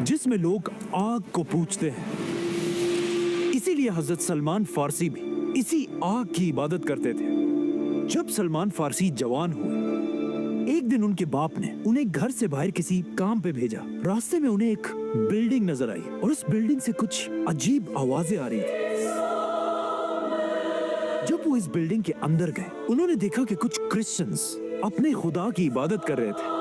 जिसमें लोग आग को पूजते हैं। इसीलिए हजरत सलमान फारसी भी इसी आग की इबादत करते थे। जब सलमान फारसी जवान हुए, एक दिन उनके बाप ने उन्हें घर से बाहर किसी काम पे भेजा। रास्ते में उन्हें एक बिल्डिंग नजर आई और उस बिल्डिंग से कुछ अजीब आवाजें आ रही थी। जब वो इस बिल्डिंग के अंदर गए, उन्होंने देखा कि कुछ क्रिश्चियंस अपने खुदा की इबादत कर रहे थे।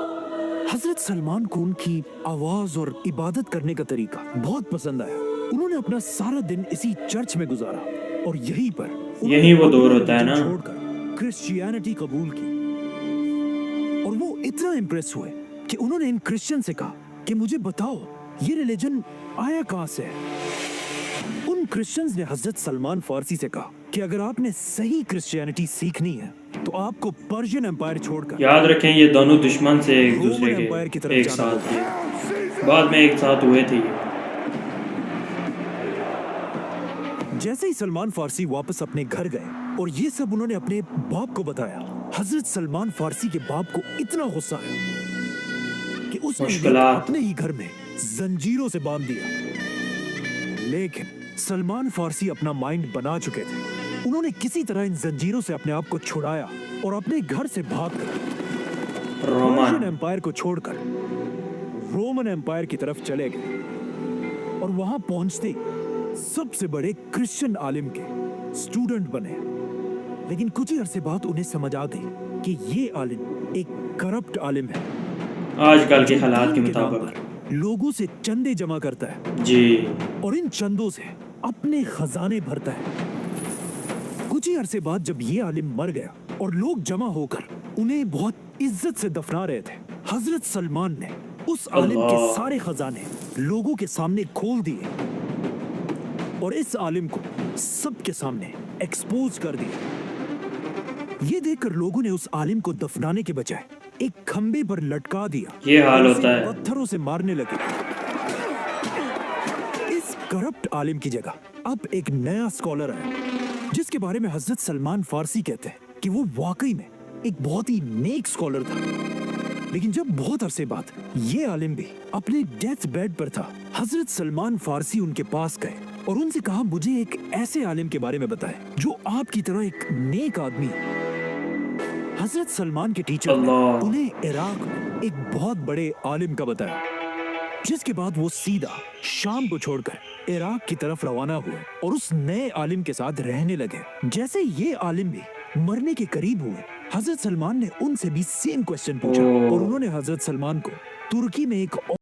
हजरत सलमान को उनकी आवाज और इबादत करने का तरीका बहुत पसंद आया। उन्होंने अपना सारा दिन इसी चर्च में गुजारा और यहीं वो दौर होता है ना, छोड़कर क्रिश्चियनिटी कबूल की। और वो इतना इम्प्रेस हुए कि उन्होंने इन क्रिश्चियन से कहा कि मुझे बताओ ये रिलीजन आया कहां से है। उन क्रिश्चियंस ने हजरत सलमान फारसी से कहा कि अगर आपने सही क्रिश्चियनिटी सीखनी है तो आपको पर्शियन एम्पायर छोड़कर, याद रखें ये दोनों दुश्मन से एक दूसरे रोमन एम्पायर की के तरफ एक जाना साथ थे, बाद में एक साथ हुए थे। जैसे ही सलमान फारसी वापस अपने घर गए और ये सब उन्होंने अपने बाप को बताया, हजरत सलमान फारसी के बाप को इतना गुस्सा आया कि उसने इन्हें अपने ही घर में जंजीरों से बांध दिया। लेकिन सलमान फारसी अपना माइंड बना चुके थे। उन्होंने किसी तरह इन जंजीरों से अपने आप को छुड़ाया और अपने घर से भागकर पर्शियन एम्पायर को छोड़कर रोमन एम्पायर की तरफ चले गए। और वहां पहुंचते सबसे बड़े क्रिश्चियन आलिम के स्टूडेंट बने। लेकिन कुछ ही अरसे बाद उन्हें समझ आ गई कि ये आलिम एक करप्ट आलिम है। आजकल के हालात के मुताबिक लोगों से चंदे जमा करता है जी, और इन चंदों से अपने खजाने भरता है। कुछ ही अरसे बाद जब ये आलिम मर गया और लोग जमा होकर उन्हें बहुत इज्जत से दफना रहे थे, हजरत सलमान ने उस आलिम के सारे खजाने लोगों के सामने खोल दिए और इस आलिम को सबके सामने एक्सपोज कर दिया। ये देखकर लोगों ने उस आलिम को दफनाने के बजाय एक खंबे पर लटका दिया। ये हाल होता है, पत्थरों से मारने लगे। इस करप्ट आलिम की जगह अब एक नया स्कॉलर आया जिसके बारे में हजरत सलमान फारसी कहते हैं कि वो वाकई में एक बहुत ही नेक स्कॉलर था। लेकिन जब बहुत अरसे बाद ये आलिम भी अपने डेथ बेड पर था, हजरत सलमान फारसी उनके पास गए और उनसे कहा, मुझे एक ऐसे आलिम के बारे में बताएं जो आपकी तरह एक नेक आदमी है। हजरत सलमान के टीचर ने उन्हें इराक में एक बहुत बड़े आलिम का बताया, जिसके बाद वो सीधा शाम को छोड़कर इराक की तरफ रवाना हुए और उस नए आलिम के साथ रहने लगे। जैसे ये आलिम भी मरने के करीब हुए, हजरत सलमान ने उनसे भी सेम क्वेश्चन पूछा और उन्होंने हजरत सलमान को तुर्की में एक